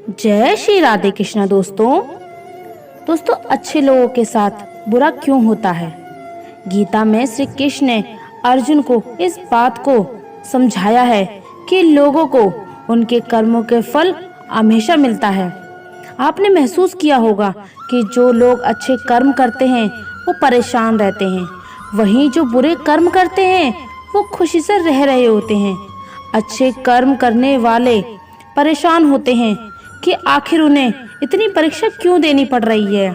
जय श्री राधे कृष्णा। दोस्तों अच्छे लोगों के साथ बुरा क्यों होता है? गीता में श्री कृष्ण ने अर्जुन को इस बात को समझाया है कि लोगों को उनके कर्मों के फल हमेशा मिलता है। आपने महसूस किया होगा कि जो लोग अच्छे कर्म करते हैं वो परेशान रहते हैं, वहीं जो बुरे कर्म करते हैं वो खुशी से रह रहे होते हैं। अच्छे कर्म करने वाले परेशान होते हैं कि आखिर उन्हें इतनी परीक्षा क्यों देनी पड़ रही है,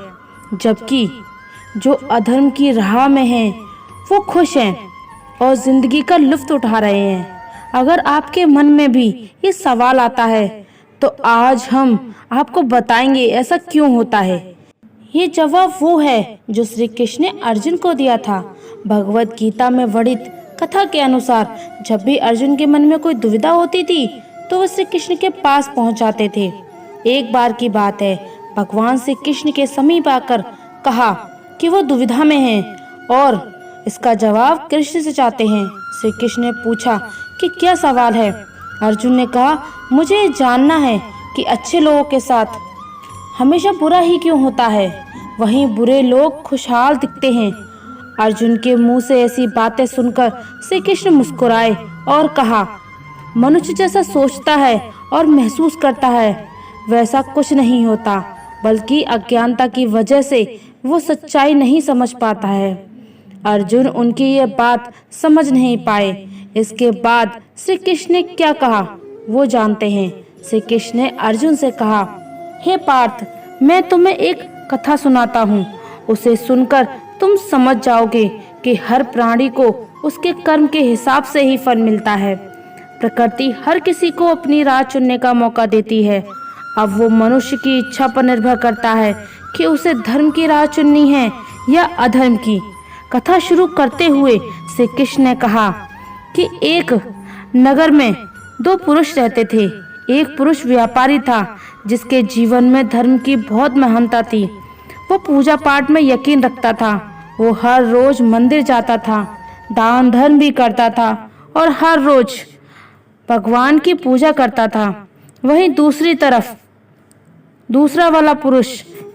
जबकि जो अधर्म की राह में हैं वो खुश हैं और जिंदगी का लुत्फ उठा रहे हैं। अगर आपके मन में भी ये सवाल आता है तो आज हम आपको बताएंगे ऐसा क्यों होता है। ये जवाब वो है जो श्री कृष्ण ने अर्जुन को दिया था। भगवत गीता में वर्णित कथा के अनुसार जब भी अर्जुन के मन में कोई दुविधा होती थी तो वो श्री कृष्ण के पास पहुंच जाते थे। एक बार की बात है, भगवान श्री कृष्ण के समीप आकर कहा कि वो दुविधा में हैं और इसका जवाब कृष्ण से चाहते हैं। श्री कृष्ण ने पूछा कि क्या सवाल है? अर्जुन ने कहा, मुझे जानना है कि अच्छे लोगों के साथ हमेशा बुरा ही क्यों होता है, वहीं बुरे लोग खुशहाल दिखते हैं। अर्जुन के मुंह से ऐसी बातें सुनकर श्री कृष्ण मुस्कुराए और कहा, मनुष्य जैसा सोचता है और महसूस करता है वैसा कुछ नहीं होता, बल्कि अज्ञानता की वजह से वो सच्चाई नहीं समझ पाता है। अर्जुन उनकी ये बात समझ नहीं पाए। इसके बाद श्री कृष्ण ने क्या कहा वो जानते हैं। श्री कृष्ण ने अर्जुन से कहा, हे पार्थ, मैं तुम्हें एक कथा सुनाता हूँ। उसे सुनकर तुम समझ जाओगे कि हर प्राणी को उसके कर्म के हिसाब से ही फल मिलता है। प्रकृति हर किसी को अपनी राह चुनने का मौका देती है। अब वो मनुष्य की इच्छा पर निर्भर करता है कि उसे धर्म की राह चुननी है या अधर्म की। कथा शुरू करते हुए श्री कृष्ण ने कहा कि एक नगर में दो पुरुष रहते थे। एक पुरुष व्यापारी था जिसके जीवन में धर्म की बहुत महानता थी। वो पूजा पाठ में यकीन रखता था। वो हर रोज मंदिर जाता था, दान धर्म भी करता था और हर रोज भगवान की पूजा करता था। वहीं दूसरी तरफ दूसरा वाला पुरुष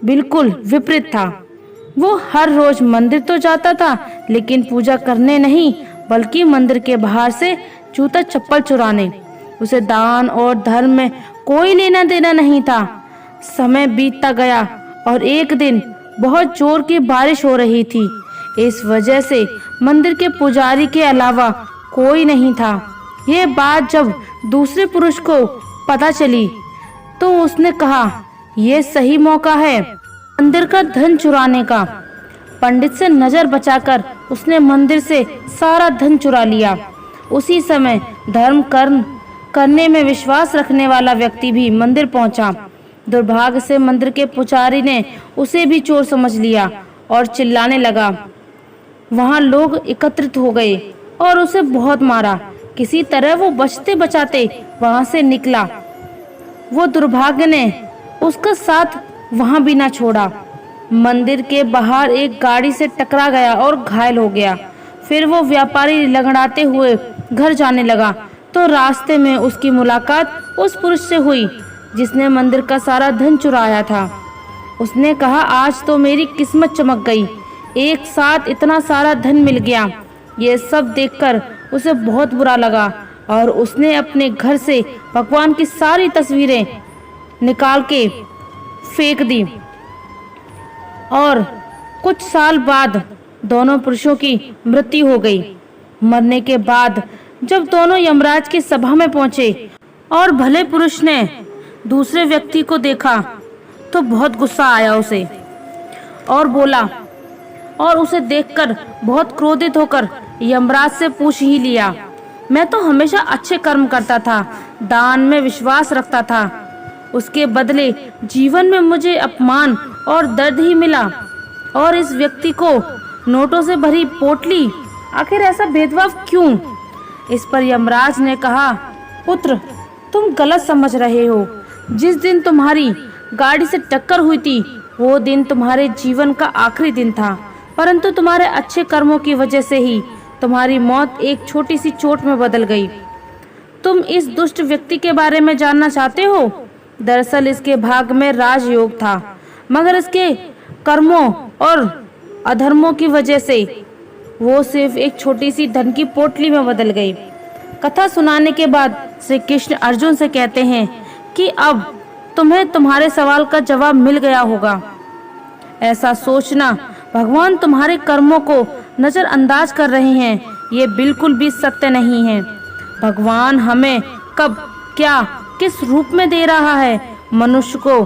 बिल्कुल विपरीत था। वो हर रोज मंदिर तो जाता था लेकिन पूजा करने नहीं, बल्कि मंदिर के बाहर से जूता चप्पल चुराने। उसे दान और धर्म में कोई लेना देना नहीं था। समय बीतता गया और एक दिन बहुत जोर की बारिश हो रही थी। इस वजह से मंदिर के पुजारी के अलावा कोई नहीं था। ये बात जब दूसरे पुरुष को पता चली तो उसने कहा, ये सही मौका है मंदिर का धन चुराने का। पंडित से नजर बचाकर उसने मंदिर से सारा धन चुरा लिया। उसी समय धर्म कर्म करने में विश्वास रखने वाला व्यक्ति भी मंदिर पहुंचा। दुर्भाग्य से मंदिर के पुजारी ने उसे भी चोर समझ लिया और चिल्लाने लगा। वहां लोग एकत्रित हो गए और उसे बहुत मारा। किसी तरह वो बचते बचाते वहां से निकला। वो दुर्भाग्य ने उसका साथ वहां भी ना छोड़ा। मंदिर के बाहर एक गाड़ी से टकरा गया और घायल हो गया। फिर वो व्यापारी लंगड़ाते हुए घर जाने लगा तो रास्ते में उसकी मुलाकात उस पुरुष से हुई जिसने मंदिर का सारा धन चुराया था। उसने कहा, आज तो मेरी किस्मत चमक गई, एक साथ इतना सारा धन मिल गया। ये सब देखकर उसे बहुत बुरा लगा और उसने अपने घर से भगवान की सारी तस्वीरें निकाल के फेंक दी। और कुछ साल बाद दोनों पुरुषों की मृत्यु हो गई। मरने के बाद जब दोनों यमराज की सभा में पहुंचे और भले पुरुष ने दूसरे व्यक्ति को देखा तो बहुत गुस्सा आया उसे और बोला, और उसे देखकर बहुत क्रोधित होकर यमराज से पूछ ही लिया, मैं तो हमेशा अच्छे कर्म करता था, दान में विश्वास रखता था, उसके बदले जीवन में मुझे अपमान और दर्द ही मिला। और इस व्यक्ति को नोटों से भरी पोटली, आखिर ऐसा भेदभाव क्यों? इस पर यमराज ने कहा, पुत्र, तुम गलत समझ रहे हो। जिस दिन तुम्हारी गाड़ी से टक्कर हुई थी वो दिन तुम्हारे जीवन का आखिरी दिन था, परंतु तुम्हारे अच्छे कर्मों की वजह से ही तुम्हारी मौत एक छोटी सी चोट में बदल गई। तुम इस दुष्ट व्यक्ति के बारे में जानना चाहते हो? दरअसल इसके भाग में राजयोग था, मगर इसके कर्मों और अधर्मों की वजह से वो सिर्फ एक छोटी सी धन की पोटली में बदल गई। कथा सुनाने के बाद श्री कृष्ण अर्जुन से कहते हैं कि अब तुम्हें तुम्हारे सवाल का जवाब मिल गया होगा। ऐसा सोचना भगवान तुम्हारे कर्मों को नजरअंदाज कर रहे हैं, ये बिल्कुल भी सत्य नहीं है। भगवान हमें कब क्या किस रूप में दे रहा है मनुष्य को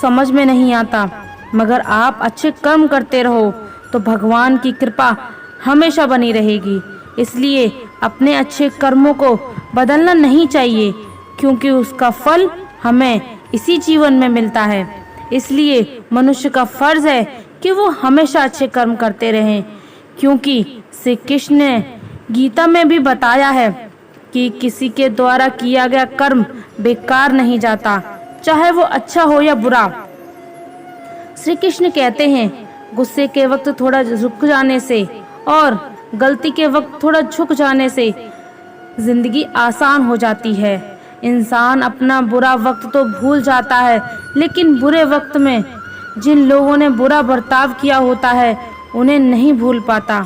समझ में नहीं आता, मगर आप अच्छे कर्म करते रहो तो भगवान की कृपा हमेशा बनी रहेगी। इसलिए अपने अच्छे कर्मों को बदलना नहीं चाहिए, क्योंकि उसका फल हमें इसी जीवन में मिलता है। इसलिए मनुष्य का फर्ज है कि वो हमेशा अच्छे कर्म करते रहें, क्योंकि श्री कृष्ण ने गीता में भी बताया है कि किसी के द्वारा किया गया कर्म बेकार नहीं जाता, चाहे वो अच्छा हो या बुरा। श्री कृष्ण कहते हैं, गुस्से के वक्त थोड़ा रुक जाने से और गलती के वक्त थोड़ा झुक जाने से जिंदगी आसान हो जाती है। इंसान अपना बुरा वक्त तो भूल जाता है, लेकिन बुरे वक्त में जिन लोगों ने बुरा बर्ताव किया होता है उन्हें नहीं भूल पाता।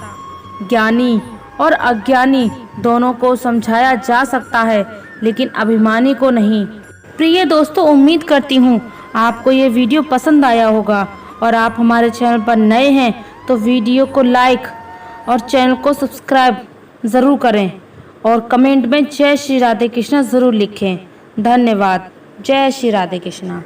ज्ञानी और अज्ञानी दोनों को समझाया जा सकता है, लेकिन अभिमानी को नहीं। प्रिय दोस्तों, उम्मीद करती हूँ आपको ये वीडियो पसंद आया होगा, और आप हमारे चैनल पर नए हैं तो वीडियो को लाइक और चैनल को सब्सक्राइब ज़रूर करें, और कमेंट में जय श्री राधे कृष्णा ज़रूर लिखें। धन्यवाद। जय श्री राधे कृष्णा।